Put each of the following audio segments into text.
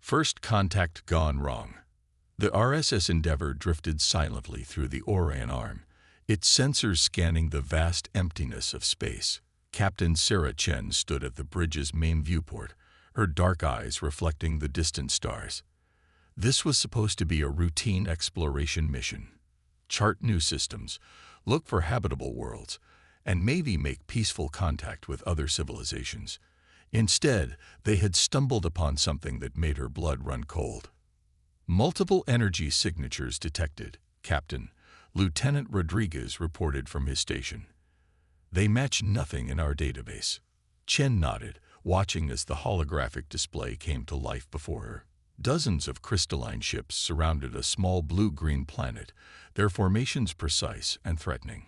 First contact gone wrong. The RSS Endeavour drifted silently through the Orion Arm, its sensors scanning the vast emptiness of space. Captain Sarah Chen stood at the bridge's main viewport, her dark eyes reflecting the distant stars. This was supposed to be a routine exploration mission. Chart new systems, look for habitable worlds, and maybe make peaceful contact with other civilizations. Instead, they had stumbled upon something that made her blood run cold. Multiple energy signatures detected, Captain. Lieutenant Rodriguez reported from his station. They match nothing in our database. Chen nodded, watching as the holographic display came to life before her. Dozens of crystalline ships surrounded a small blue-green planet, their formations precise and threatening.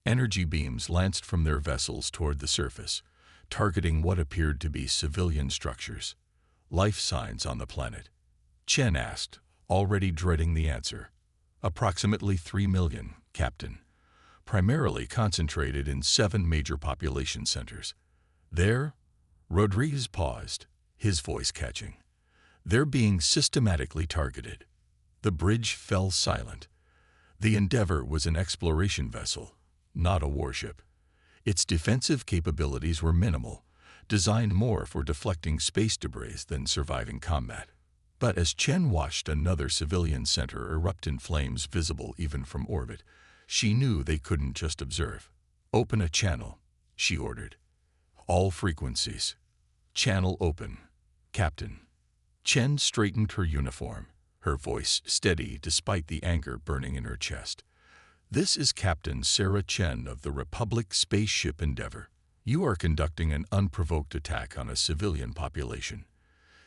Energy beams lanced from their vessels toward the surface, targeting what appeared to be civilian structures. Life signs on the planet? Chen asked, already dreading the answer. Approximately 3 million, Captain. Primarily concentrated in 7 major population centers. There, Rodriguez paused, his voice catching. They're being systematically targeted. The bridge fell silent. The Endeavour was an exploration vessel, not a warship. Its defensive capabilities were minimal, designed more for deflecting space debris than surviving combat. But as Chen watched another civilian center erupt in flames visible even from orbit, she knew they couldn't just observe. Open a channel, she ordered. All frequencies. Channel open, Captain. Chen straightened her uniform, her voice steady despite the anger burning in her chest. This is Captain Sarah Chen of the Republic Spaceship Endeavour. You are conducting an unprovoked attack on a civilian population.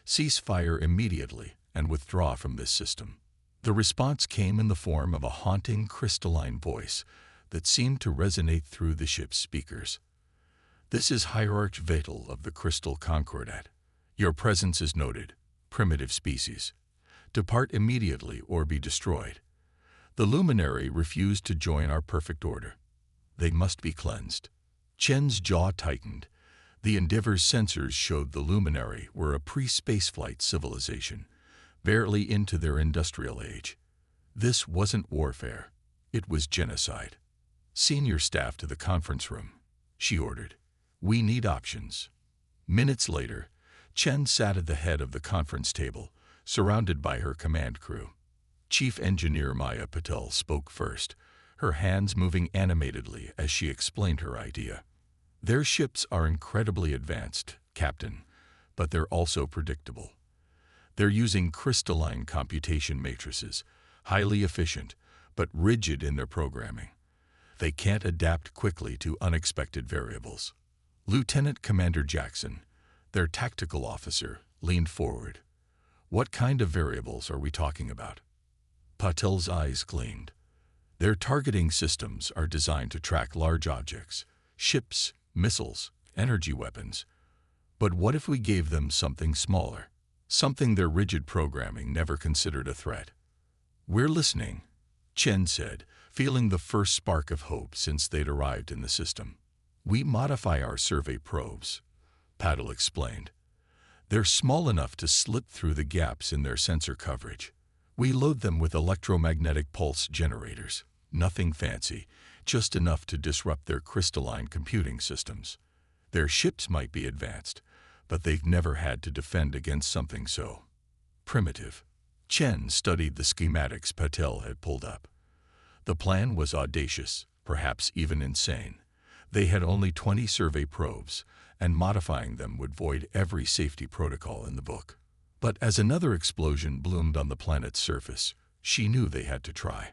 Cease fire immediately and withdraw from this system. The response came in the form of a haunting crystalline voice that seemed to resonate through the ship's speakers. This is Hierarch Vatal of the Crystal Concordat. Your presence is noted. Primitive species. Depart immediately or be destroyed. The luminary refused to join our perfect order. They must be cleansed. Chen's jaw tightened. The Endeavour's sensors showed the luminary were a pre-spaceflight civilization, barely into their industrial age. This wasn't warfare. It was genocide. Senior staff to the conference room, she ordered. We need options. Minutes later, Chen sat at the head of the conference table, surrounded by her command crew. Chief Engineer Maya Patel spoke first, her hands moving animatedly as she explained her idea. Their ships are incredibly advanced, Captain, but they're also predictable. They're using crystalline computation matrices, highly efficient, but rigid in their programming. They can't adapt quickly to unexpected variables. Lieutenant Commander Jackson, their tactical officer, leaned forward. What kind of variables are we talking about? Patel's eyes gleamed. Their targeting systems are designed to track large objects, ships, missiles, energy weapons. But what if we gave them something smaller? Something their rigid programming never considered a threat. We're listening, Chen said, feeling the first spark of hope since they'd arrived in the system. We modify our survey probes, Patel explained. They're small enough to slip through the gaps in their sensor coverage. We load them with electromagnetic pulse generators. Nothing fancy, just enough to disrupt their crystalline computing systems. Their ships might be advanced, but they've never had to defend against something so primitive. Chen studied the schematics Patel had pulled up. The plan was audacious, perhaps even insane. They had only 20 survey probes, and modifying them would void every safety protocol in the book. But as another explosion bloomed on the planet's surface, she knew they had to try.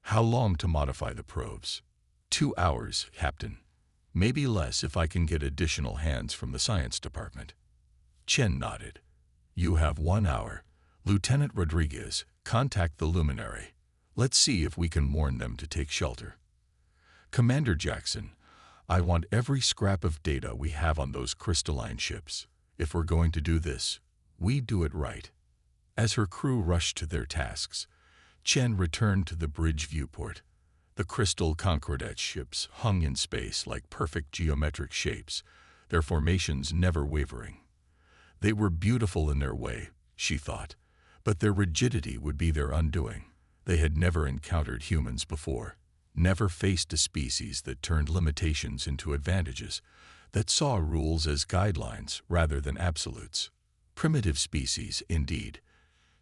How long to modify the probes? 2 hours, Captain. Maybe less if I can get additional hands from the science department. Chen nodded. You have 1 hour. Lieutenant Rodriguez, contact the luminary. Let's see if we can warn them to take shelter. Commander Jackson, I want every scrap of data we have on those crystalline ships. If we're going to do this, we do it right. As her crew rushed to their tasks, Chen returned to the bridge viewport. The Crystal Concordat ships hung in space like perfect geometric shapes, their formations never wavering. They were beautiful in their way, she thought, but their rigidity would be their undoing. They had never encountered humans before, never faced a species that turned limitations into advantages, that saw rules as guidelines rather than absolutes. Primitive species, indeed.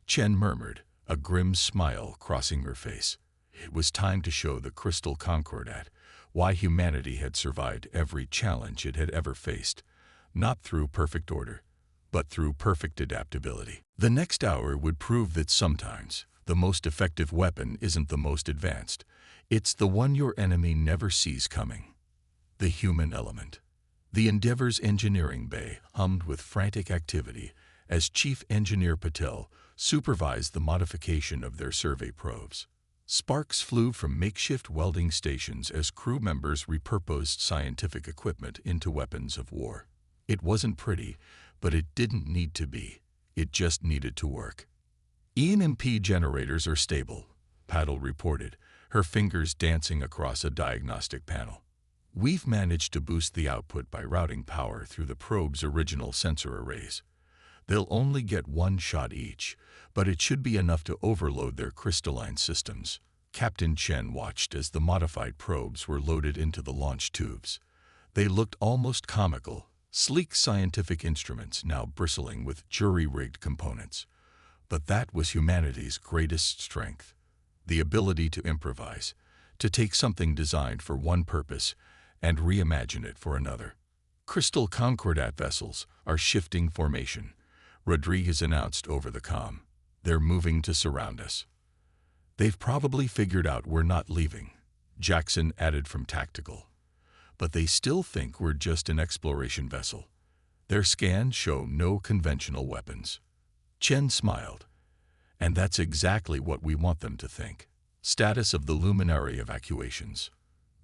Chen murmured, a grim smile crossing her face. It was time to show the Crystal Concordat why humanity had survived every challenge it had ever faced, not through perfect order, but through perfect adaptability. The next hour would prove that sometimes the most effective weapon isn't the most advanced. It's the one your enemy never sees coming. The human element. The Endeavour's engineering bay hummed with frantic activity as Chief Engineer Patel supervised the modification of their survey probes. Sparks flew from makeshift welding stations as crew members repurposed scientific equipment into weapons of war. It wasn't pretty, but it didn't need to be. It just needed to work. EMP generators are stable, Patel reported, her fingers dancing across a diagnostic panel. We've managed to boost the output by routing power through the probe's original sensor arrays. They'll only get one shot each, but it should be enough to overload their crystalline systems. Captain Chen watched as the modified probes were loaded into the launch tubes. They looked almost comical, sleek scientific instruments now bristling with jury-rigged components. But that was humanity's greatest strength, the ability to improvise, to take something designed for one purpose and reimagine it for another. Crystal Concordat vessels are shifting formation, Rodriguez announced over the comm. They're moving to surround us. They've probably figured out we're not leaving, Jackson added from tactical. But they still think we're just an exploration vessel. Their scans show no conventional weapons. Chen smiled. And that's exactly what we want them to think. Status of the Luminary evacuations.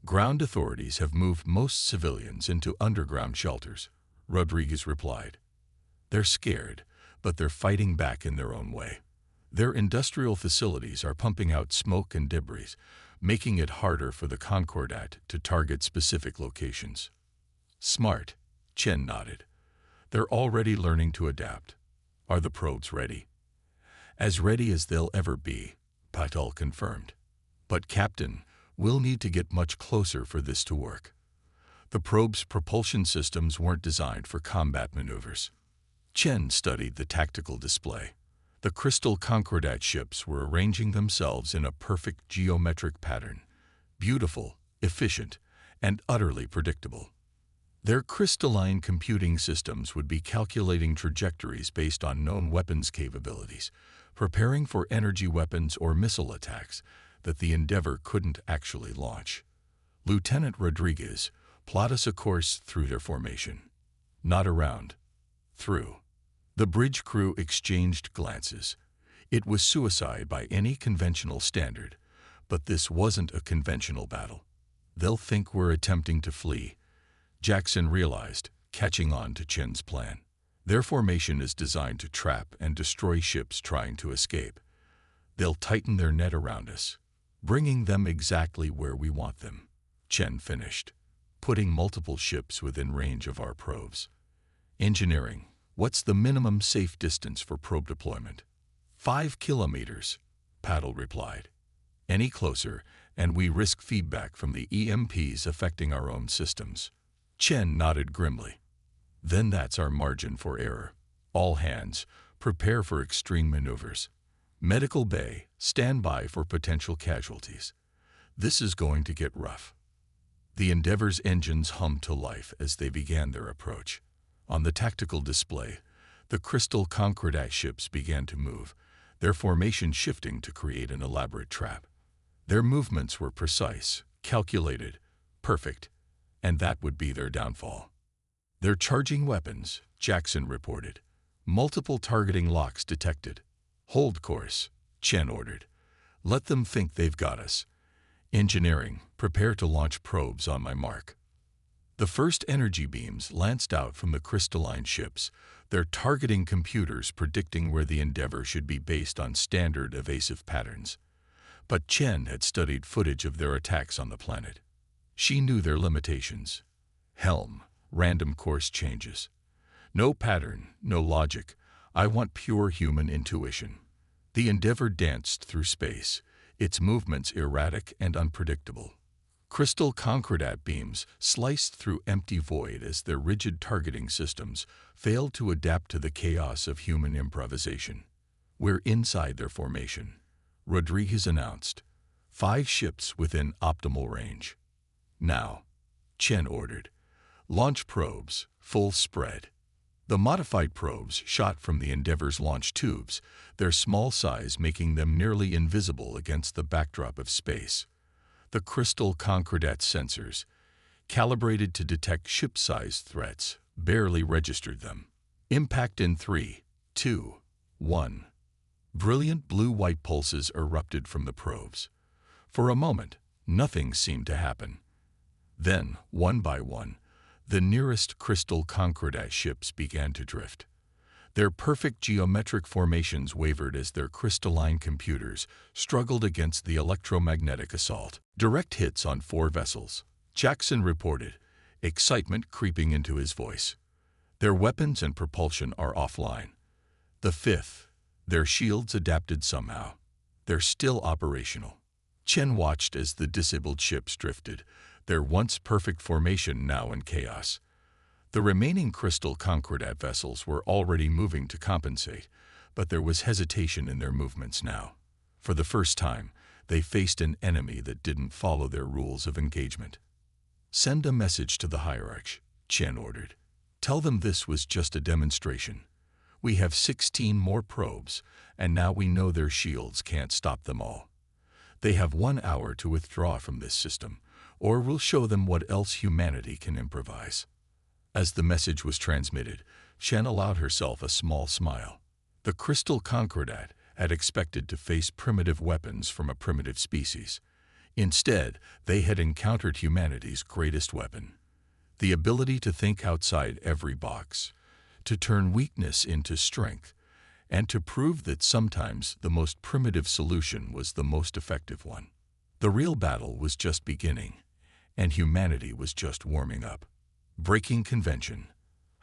Ground authorities have moved most civilians into underground shelters, Rodriguez replied. They're scared, but they're fighting back in their own way. Their industrial facilities are pumping out smoke and debris, making it harder for the Concordat to target specific locations. Smart, Chen nodded. They're already learning to adapt. Are the probes ready? As ready as they'll ever be, Patel confirmed. But Captain, we'll need to get much closer for this to work. The probe's propulsion systems weren't designed for combat maneuvers. Chen studied the tactical display. The Crystal Concordat ships were arranging themselves in a perfect geometric pattern, beautiful, efficient, and utterly predictable. Their crystalline computing systems would be calculating trajectories based on known weapons capabilities, preparing for energy weapons or missile attacks that the Endeavour couldn't actually launch. Lieutenant Rodriguez, plot us a course through their formation. Not around. Through. The bridge crew exchanged glances. It was suicide by any conventional standard, but this wasn't a conventional battle. They'll think we're attempting to flee, Jackson realized, catching on to Chen's plan. Their formation is designed to trap and destroy ships trying to escape. They'll tighten their net around us, bringing them exactly where we want them, Chen finished, putting multiple ships within range of our probes. Engineering. What's the minimum safe distance for probe deployment? 5 kilometers, Patel replied. Any closer, and we risk feedback from the EMPs affecting our own systems. Chen nodded grimly. Then that's our margin for error. All hands, prepare for extreme maneuvers. Medical bay, stand by for potential casualties. This is going to get rough. The Endeavour's engines hummed to life as they began their approach. On the tactical display, the Crystal Concordat ships began to move, their formation shifting to create an elaborate trap. Their movements were precise, calculated, perfect, and that would be their downfall. They're charging weapons, Jackson reported. Multiple targeting locks detected. Hold course, Chen ordered. Let them think they've got us. Engineering, prepare to launch probes on my mark. The first energy beams lanced out from the crystalline ships, their targeting computers predicting where the Endeavour should be based on standard evasive patterns. But Chen had studied footage of their attacks on the planet. She knew their limitations. Helm, random course changes. No pattern, no logic, I want pure human intuition. The Endeavour danced through space, its movements erratic and unpredictable. Crystal concordat beams sliced through empty void as their rigid targeting systems failed to adapt to the chaos of human improvisation. "We're inside their formation," Rodriguez announced. 5 ships within optimal range. "Now," Chen ordered, "launch probes, full spread." The modified probes shot from the Endeavour's launch tubes, their small size making them nearly invisible against the backdrop of space. The crystal concordat sensors, calibrated to detect ship-sized threats, barely registered them. Impact in 3, 2, 1. Brilliant blue-white pulses erupted from the probes. For a moment, nothing seemed to happen. Then, one by one, the nearest crystal concordat ships began to drift. Their perfect geometric formations wavered as their crystalline computers struggled against the electromagnetic assault. "Direct hits on 4 vessels," Jackson reported, excitement creeping into his voice. "Their weapons and propulsion are offline. The 5th, their shields adapted somehow. They're still operational." Chen watched as the disabled ships drifted, their once perfect formation now in chaos. The remaining crystal concordat vessels were already moving to compensate, but there was hesitation in their movements now. For the first time, they faced an enemy that didn't follow their rules of engagement. "Send a message to the hierarch," Chen ordered. "Tell them this was just a demonstration. We have 16 more probes, and now we know their shields can't stop them all. They have 1 hour to withdraw from this system, or we'll show them what else humanity can improvise." As the message was transmitted, Chen allowed herself a small smile. The crystal concordat had expected to face primitive weapons from a primitive species. Instead, they had encountered humanity's greatest weapon: the ability to think outside every box, to turn weakness into strength, and to prove that sometimes the most primitive solution was the most effective one. The real battle was just beginning, and humanity was just warming up. Breaking convention.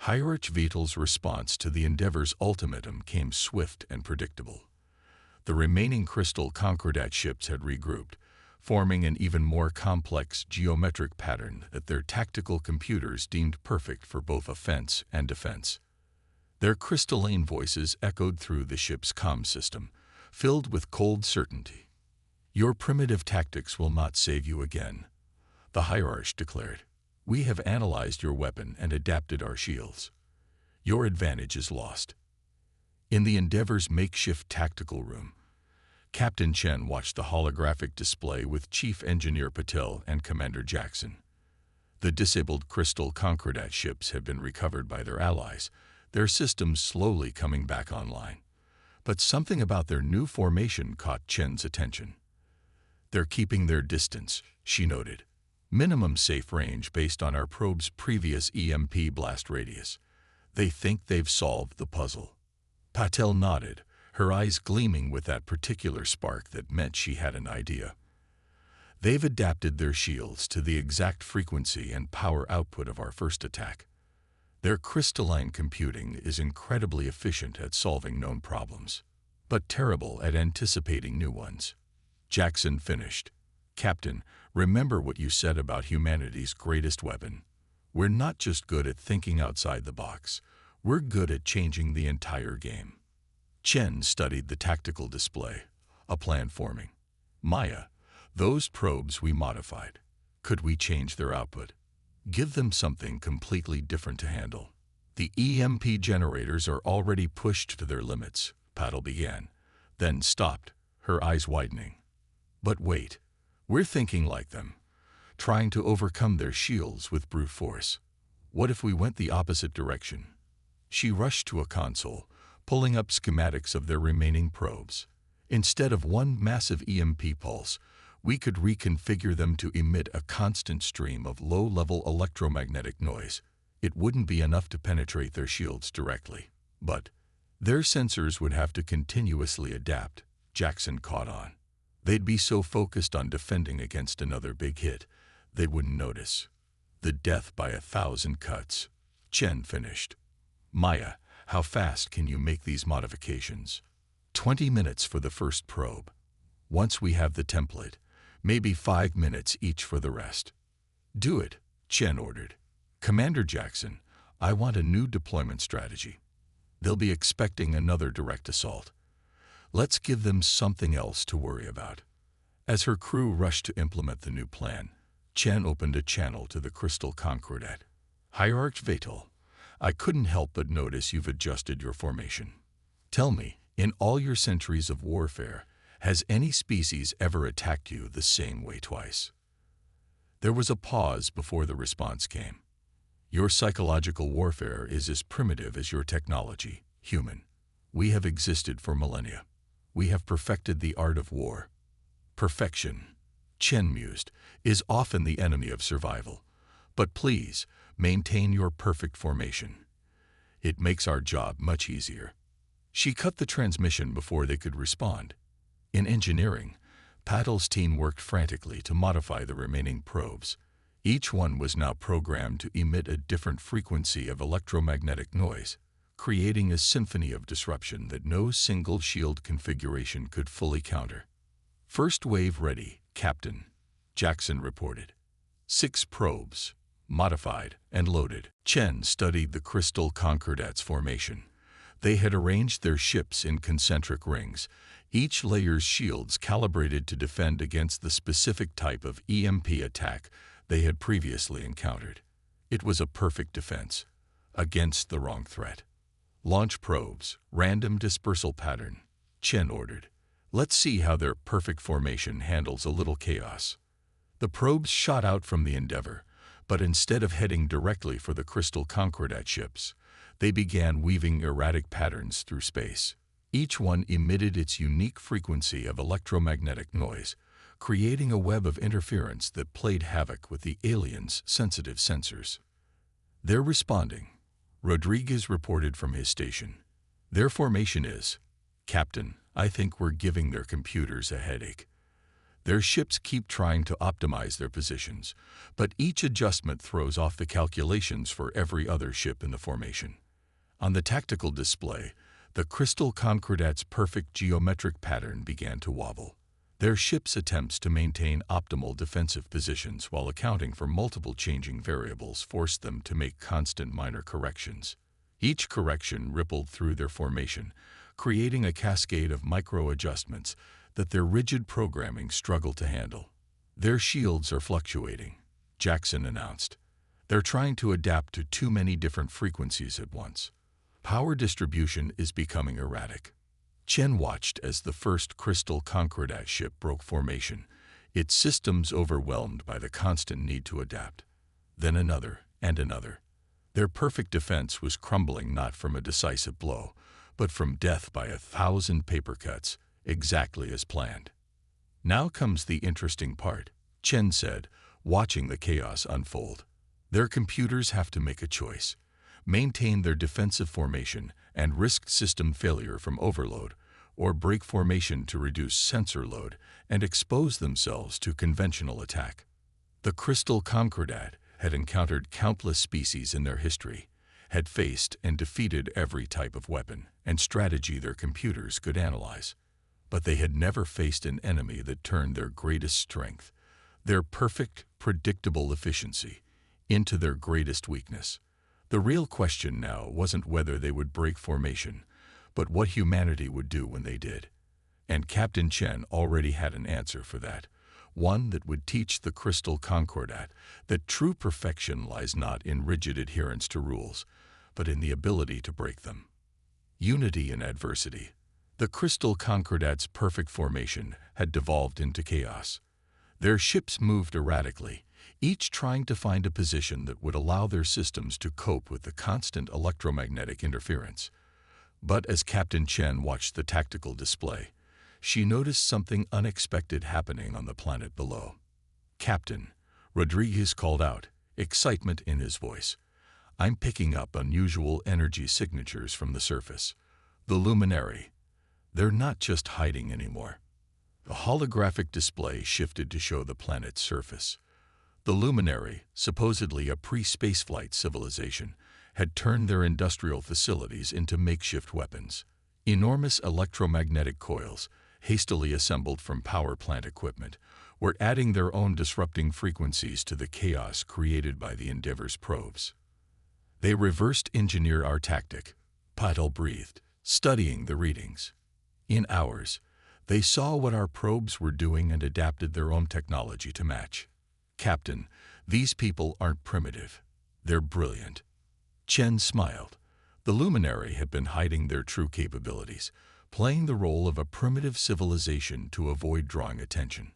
Hierarch Vital's response to the Endeavour's ultimatum came swift and predictable. The remaining crystal concordat ships had regrouped, forming an even more complex geometric pattern that their tactical computers deemed perfect for both offense and defense. Their crystalline voices echoed through the ship's comm system, filled with cold certainty. "Your primitive tactics will not save you again," the hierarch declared. "We have analyzed your weapon and adapted our shields. Your advantage is lost." In the Endeavour's makeshift tactical room, Captain Chen watched the holographic display with Chief Engineer Patel and Commander Jackson. The disabled crystal concordat ships had been recovered by their allies, their systems slowly coming back online. But something about their new formation caught Chen's attention. "They're keeping their distance," she noted. "Minimum safe range based on our probe's previous EMP blast radius. They think they've solved the puzzle." Patel nodded, her eyes gleaming with that particular spark that meant she had an idea. "They've adapted their shields to the exact frequency and power output of our first attack. Their crystalline computing is incredibly efficient at solving known problems, but terrible at anticipating new ones." Jackson finished. "Captain, remember what you said about humanity's greatest weapon. We're not just good at thinking outside the box, we're good at changing the entire game." Chen studied the tactical display, a plan forming. "Maya, those probes we modified, could we change their output? Give them something completely different to handle?" "The EMP generators are already pushed to their limits," Patel began, then stopped, her eyes widening. "But wait, we're thinking like them, trying to overcome their shields with brute force. What if we went the opposite direction?" She rushed to a console, pulling up schematics of their remaining probes. "Instead of one massive EMP pulse, we could reconfigure them to emit a constant stream of low-level electromagnetic noise. It wouldn't be enough to penetrate their shields directly, but their sensors would have to continuously adapt," Jackson caught on. "They'd be so focused on defending against another big hit, they wouldn't notice. The death by 1,000 cuts." Chen finished. "Maya, How fast can you make these modifications? 20 minutes for the first probe. Once we have the template, maybe 5 minutes each for the rest. Do it, Chen ordered. Commander Jackson, I want a new deployment strategy. They'll be expecting another direct assault. Let's give them something else to worry about. As her crew rushed to implement the new plan, Chen opened a channel to the Crystal Concordat. Hierarch Vatal, I couldn't help but notice you've adjusted your formation. Tell me, in all your centuries of warfare, has any species ever attacked you the same way twice? There was a pause before the response came. Your psychological warfare is as primitive as your technology, human. We have existed for millennia. We have perfected the art of war. Perfection, Chen mused, is often the enemy of survival. But please, maintain your perfect formation. It makes our job much easier. She cut the transmission before they could respond. In engineering, Paddle's team worked frantically to modify the remaining probes. Each one was now programmed to emit a different frequency of electromagnetic noise, creating a symphony of disruption that no single shield configuration could fully counter. First wave ready, Captain, Jackson reported. 6 probes, modified and loaded. Chen studied the Crystal Concordat's formation. They had arranged their ships in concentric rings, each layer's shields calibrated to defend against the specific type of EMP attack they had previously encountered. It was a perfect defense against the wrong threat. Launch probes, random dispersal pattern, Chen ordered. Let's see how their perfect formation handles a little chaos. The probes shot out from the Endeavor, but instead of heading directly for the Crystal Concordat ships, they began weaving erratic patterns through space. Each one emitted its unique frequency of electromagnetic noise, creating a web of interference that played havoc with the aliens' sensitive sensors. They're responding, Rodriguez reported from his station. Their formation is, Captain, I think we're giving their computers a headache. Their ships keep trying to optimize their positions, but each adjustment throws off the calculations for every other ship in the formation. On the tactical display, the Crystal Concordat's perfect geometric pattern began to wobble. Their ships' attempts to maintain optimal defensive positions while accounting for multiple changing variables forced them to make constant minor corrections. Each correction rippled through their formation, creating a cascade of micro-adjustments that their rigid programming struggled to handle. Their shields are fluctuating, Jackson announced. They're trying to adapt to too many different frequencies at once. Power distribution is becoming erratic. Chen watched as the first Crystal Concordat ship broke formation, its systems overwhelmed by the constant need to adapt. Then another and another. Their perfect defense was crumbling not from a decisive blow, but from death by 1,000 paper cuts, exactly as planned. Now comes the interesting part, Chen said, watching the chaos unfold. Their computers have to make a choice. Maintain their defensive formation and risk system failure from overload, or break formation to reduce sensor load and expose themselves to conventional attack. The Crystal Concordat had encountered countless species in their history, had faced and defeated every type of weapon and strategy their computers could analyze. But they had never faced an enemy that turned their greatest strength, their perfect, predictable efficiency, into their greatest weakness. The real question now wasn't whether they would break formation, but what humanity would do when they did. And Captain Chen already had an answer for that, one that would teach the Crystal Concordat that true perfection lies not in rigid adherence to rules, but in the ability to break them. Unity in adversity. The Crystal Concordat's perfect formation had devolved into chaos. Their ships moved erratically, each trying to find a position that would allow their systems to cope with the constant electromagnetic interference. But as Captain Chen watched the tactical display, she noticed something unexpected happening on the planet below. Captain, Rodriguez called out, excitement in his voice. I'm picking up unusual energy signatures from the surface. The luminary. They're not just hiding anymore. The holographic display shifted to show the planet's surface. The luminary, supposedly a pre-spaceflight civilization, had turned their industrial facilities into makeshift weapons. Enormous electromagnetic coils, hastily assembled from power plant equipment, were adding their own disrupting frequencies to the chaos created by the Endeavor's probes. They reversed engineer our tactic, Patel breathed, studying the readings. In hours, they saw what our probes were doing and adapted their own technology to match. Captain, these people aren't primitive. They're brilliant. Chen smiled. The luminary had been hiding their true capabilities, playing the role of a primitive civilization to avoid drawing attention.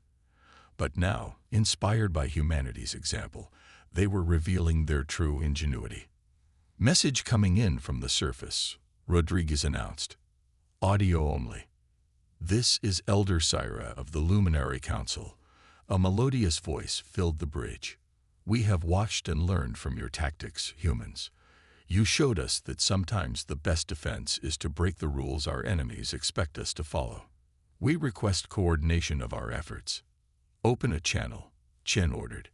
But now, inspired by humanity's example, they were revealing their true ingenuity. Message coming in from the surface, Rodriguez announced. Audio only. This is Elder Syra of the Luminary Council. A melodious voice filled the bridge. We have watched and learned from your tactics, humans. You showed us that sometimes the best defense is to break the rules our enemies expect us to follow. We request coordination of our efforts. Open a channel, Chen ordered.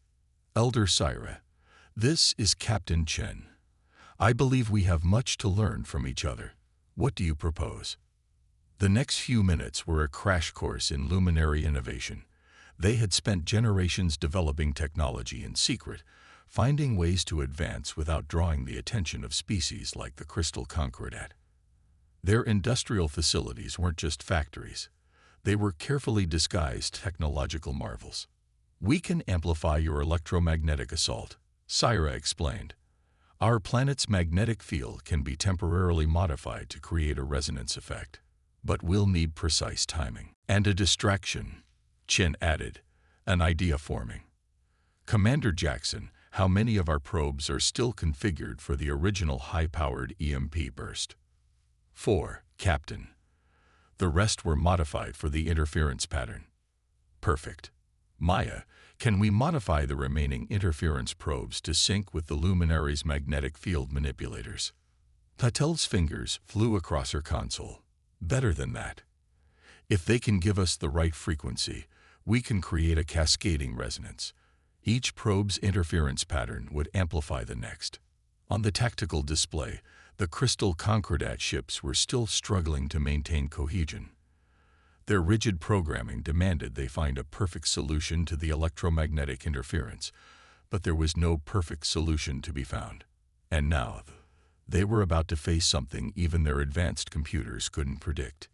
Elder Syra, this is Captain Chen. I believe we have much to learn from each other. What do you propose? The next few minutes were a crash course in luminary innovation. They had spent generations developing technology in secret, finding ways to advance without drawing the attention of species like the Crystal Concordat. Their industrial facilities weren't just factories. They were carefully disguised technological marvels. We can amplify your electromagnetic assault, Syra explained. Our planet's magnetic field can be temporarily modified to create a resonance effect, but we'll need precise timing. And a distraction, Chen added, an idea forming. Commander Jackson, how many of our probes are still configured for the original high-powered EMP burst? 4, Captain. The rest were modified for the interference pattern. Perfect. Maya, can we modify the remaining interference probes to sync with the luminary's magnetic field manipulators? Patel's fingers flew across her console. Better than that. If they can give us the right frequency, we can create a cascading resonance. Each probe's interference pattern would amplify the next. On the tactical display, the Crystal Concordat ships were still struggling to maintain cohesion. Their rigid programming demanded they find a perfect solution to the electromagnetic interference, but there was no perfect solution to be found. And now, they were about to face something even their advanced computers couldn't predict.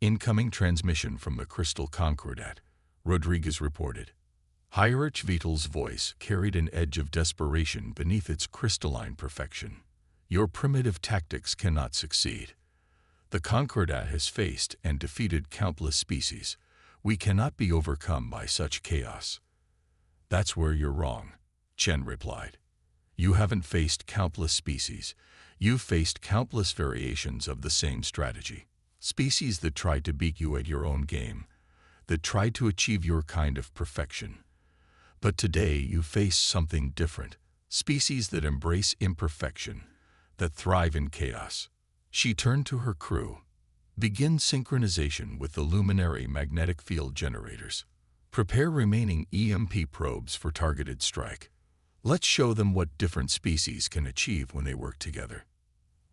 Incoming transmission from the Crystal Concordat, Rodriguez reported. Heinrich Vitel's voice carried an edge of desperation beneath its crystalline perfection. Your primitive tactics cannot succeed. The Concordat has faced and defeated countless species. We cannot be overcome by such chaos. That's where you're wrong, Chen replied. You haven't faced countless species. You've faced countless variations of the same strategy. Species that tried to beat you at your own game, that tried to achieve your kind of perfection. But today you face something different. Species that embrace imperfection, that thrive in chaos. She turned to her crew. Begin synchronization with the luminary magnetic field generators. Prepare remaining EMP probes for targeted strike. Let's show them what different species can achieve when they work together.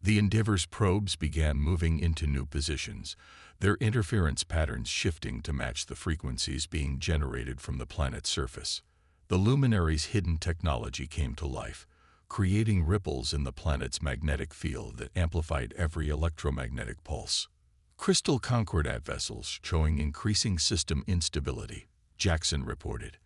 The Endeavor's probes began moving into new positions, their interference patterns shifting to match the frequencies being generated from the planet's surface. The luminary's hidden technology came to life, creating ripples in the planet's magnetic field that amplified every electromagnetic pulse. Crystal Concordat vessels showing increasing system instability, Jackson reported.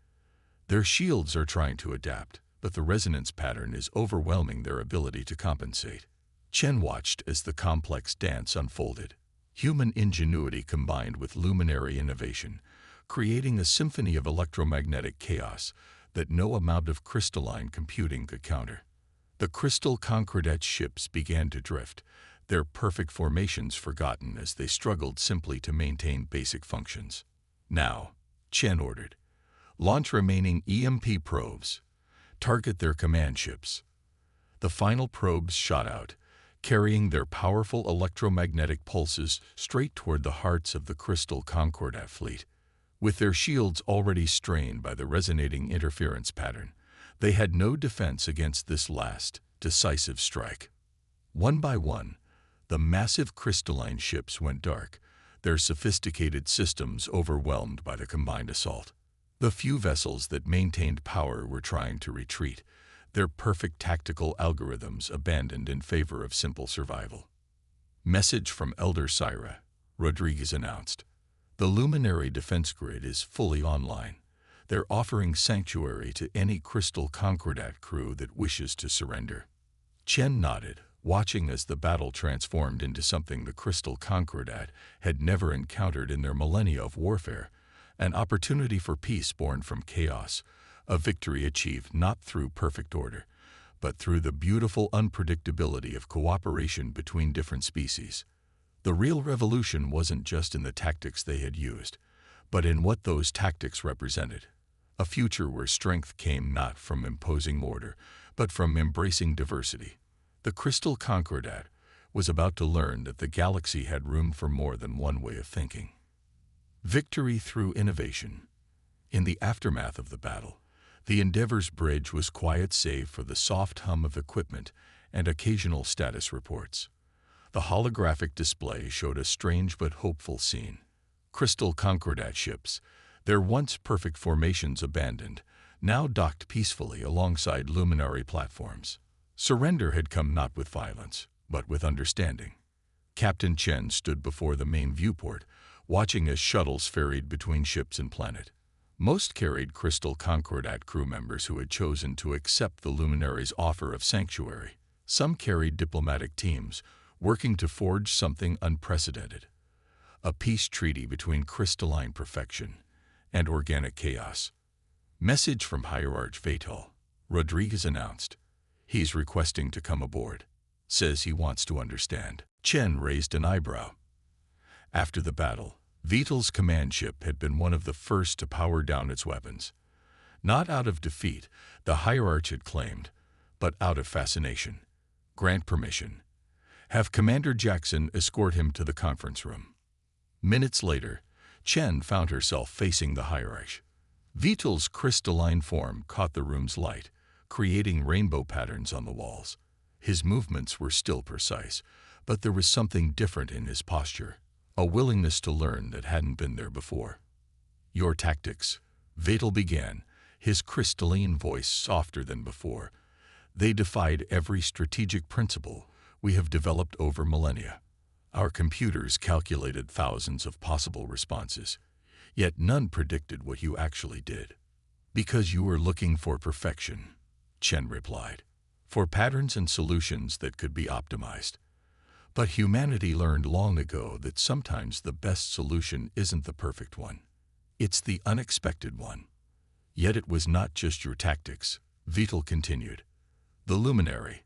Their shields are trying to adapt, but the resonance pattern is overwhelming their ability to compensate. Chen watched as the complex dance unfolded. Human ingenuity combined with luminary innovation, creating a symphony of electromagnetic chaos that no amount of crystalline computing could counter. The Crystal Concordat ships began to drift, their perfect formations forgotten as they struggled simply to maintain basic functions. Now, Chen ordered, launch remaining EMP probes. Target their command ships. The final probes shot out, carrying their powerful electromagnetic pulses straight toward the hearts of the Crystal Concordat fleet. With their shields already strained by the resonating interference pattern, they had no defense against this last, decisive strike. One by one, the massive crystalline ships went dark, their sophisticated systems overwhelmed by the combined assault. The few vessels that maintained power were trying to retreat, their perfect tactical algorithms abandoned in favor of simple survival. Message from Elder Syra, Rodriguez announced. The Luminary defense grid is fully online. They're offering sanctuary to any Crystal Concordat crew that wishes to surrender. Chen nodded, watching as the battle transformed into something the Crystal Concordat had never encountered in their millennia of warfare, an opportunity for peace born from chaos, a victory achieved not through perfect order, but through the beautiful unpredictability of cooperation between different species. The real revolution wasn't just in the tactics they had used, but in what those tactics represented. A future where strength came not from imposing order, but from embracing diversity. The Crystal Concordat was about to learn that the galaxy had room for more than one way of thinking. Victory through innovation. In the aftermath of the battle, the Endeavor's bridge was quiet save for the soft hum of equipment and occasional status reports. The holographic display showed a strange but hopeful scene. Crystal Concordat ships, their once perfect formations abandoned, now docked peacefully alongside luminary platforms. Surrender had come not with violence, but with understanding. Captain Chen stood before the main viewport, watching as shuttles ferried between ships and planet. Most carried Crystal Concordat crew members who had chosen to accept the Luminary's offer of sanctuary. Some carried diplomatic teams, working to forge something unprecedented. A peace treaty between crystalline perfection and organic chaos. Message from Hierarch Vatal, Rodriguez announced. He's requesting to come aboard. Says he wants to understand. Chen raised an eyebrow. After the battle, Vital's command ship had been one of the first to power down its weapons. Not out of defeat, the Hierarch had claimed, but out of fascination. Grant permission. Have Commander Jackson escort him to the conference room. Minutes later, Chen found herself facing the Hierarch. Vital's crystalline form caught the room's light, creating rainbow patterns on the walls. His movements were still precise, but there was something different in his posture, a willingness to learn that hadn't been there before. Your tactics, Vatal began, his crystalline voice softer than before. They defied every strategic principle we have developed over millennia. Our computers calculated thousands of possible responses, yet none predicted what you actually did. Because you were looking for perfection, Chen replied, for patterns and solutions that could be optimized. But humanity learned long ago that sometimes the best solution isn't the perfect one. It's the unexpected one. Yet it was not just your tactics, Vital continued. The Luminary,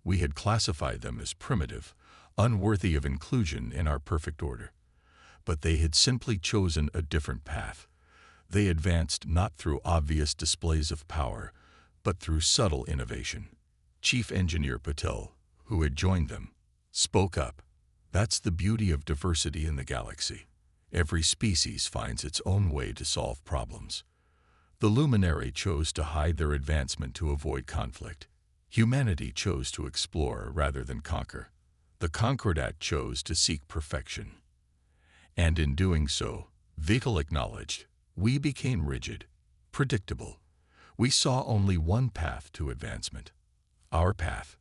we had classified them as primitive, unworthy of inclusion in our perfect order. But they had simply chosen a different path. They advanced not through obvious displays of power, but through subtle innovation. Chief Engineer Patel, who had joined them, spoke up. That's the beauty of diversity in the galaxy. Every species finds its own way to solve problems. The Luminary chose to hide their advancement to avoid conflict. Humanity chose to explore rather than conquer. The Concordat chose to seek perfection. And in doing so, Vital acknowledged, we became rigid, predictable. We saw only one path to advancement. Our path.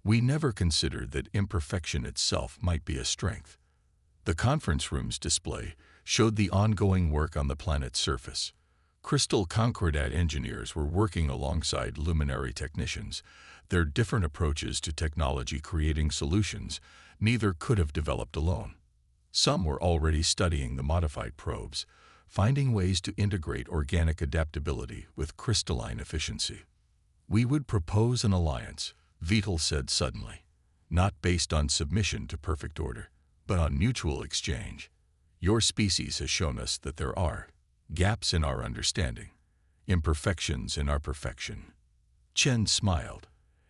We never considered that imperfection itself might be a strength. The conference room's display showed the ongoing work on the planet's surface. Crystal Concordat engineers were working alongside Luminary technicians, their different approaches to technology creating solutions neither could have developed alone. Some were already studying the modified probes, finding ways to integrate organic adaptability with crystalline efficiency. We would propose an alliance, Vital said suddenly, not based on submission to perfect order, but on mutual exchange. Your species has shown us that there are gaps in our understanding, imperfections in our perfection. Chen smiled,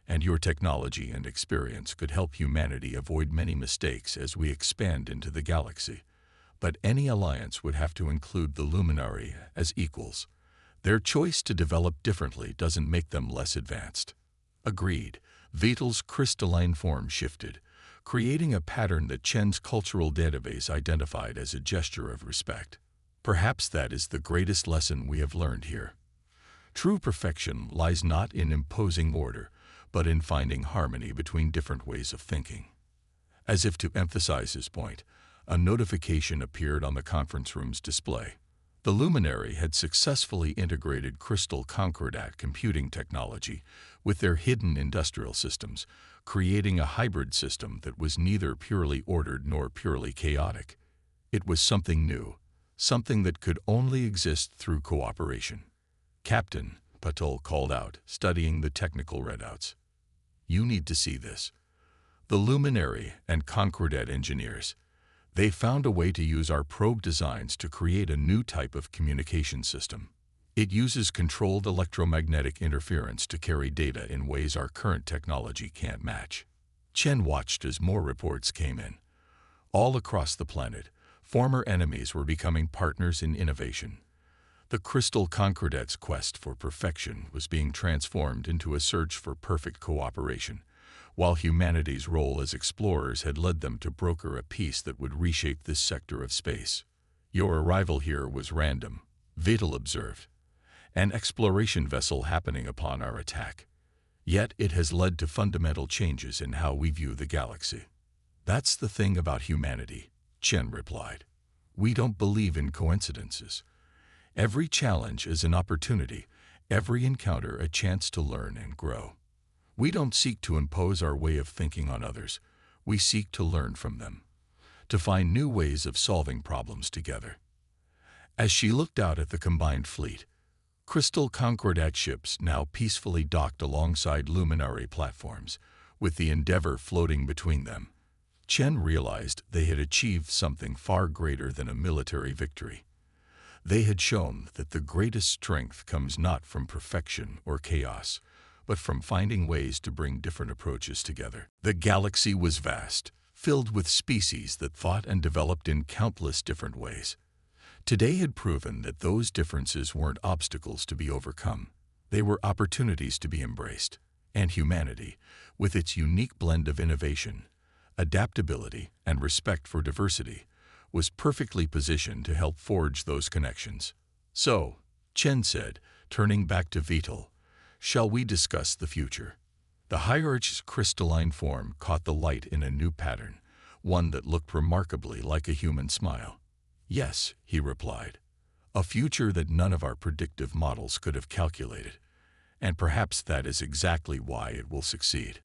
and your technology and experience could help humanity avoid many mistakes as we expand into the galaxy. But any alliance would have to include the Luminary as equals. Their choice to develop differently doesn't make them less advanced. Agreed, Vital's crystalline form shifted, creating a pattern that Chen's cultural database identified as a gesture of respect. Perhaps that is the greatest lesson we have learned here. True perfection lies not in imposing order, but in finding harmony between different ways of thinking. As if to emphasize his point, a notification appeared on the conference room's display. The luminary had successfully integrated crystal concordat computing technology with their hidden industrial systems, creating a hybrid system that was neither purely ordered nor purely chaotic. It was something new, something that could only exist through cooperation. "Captain," Patul called out, studying the technical readouts. "You need to see this." The luminary and concordat engineers, they found a way to use our probe designs to create a new type of communication system. It uses controlled electromagnetic interference to carry data in ways our current technology can't match. Chen watched as more reports came in. All across the planet, former enemies were becoming partners in innovation. The crystal concordat's quest for perfection was being transformed into a search for perfect cooperation, while humanity's role as explorers had led them to broker a peace that would reshape this sector of space. "Your arrival here was random," Vital observed. "An exploration vessel happening upon our attack. Yet it has led to fundamental changes in how we view the galaxy." "That's the thing about humanity," Chen replied. "We don't believe in coincidences. Every challenge is an opportunity, every encounter a chance to learn and grow. We don't seek to impose our way of thinking on others. We seek to learn from them, to find new ways of solving problems together." As she looked out at the combined fleet, crystal concordat ships now peacefully docked alongside luminary platforms, with the Endeavour floating between them, Chen realized they had achieved something far greater than a military victory. They had shown that the greatest strength comes not from perfection or chaos, but from finding ways to bring different approaches together. The galaxy was vast, filled with species that thought and developed in countless different ways. Today had proven that those differences weren't obstacles to be overcome. They were opportunities to be embraced. And humanity, with its unique blend of innovation, adaptability, and respect for diversity, was perfectly positioned to help forge those connections. "So," Chen said, turning back to Vital, "shall we discuss the future?" The hierarch's crystalline form caught the light in a new pattern, one that looked remarkably like a human smile. "Yes," he replied, "a future that none of our predictive models could have calculated. And perhaps that is exactly why it will succeed."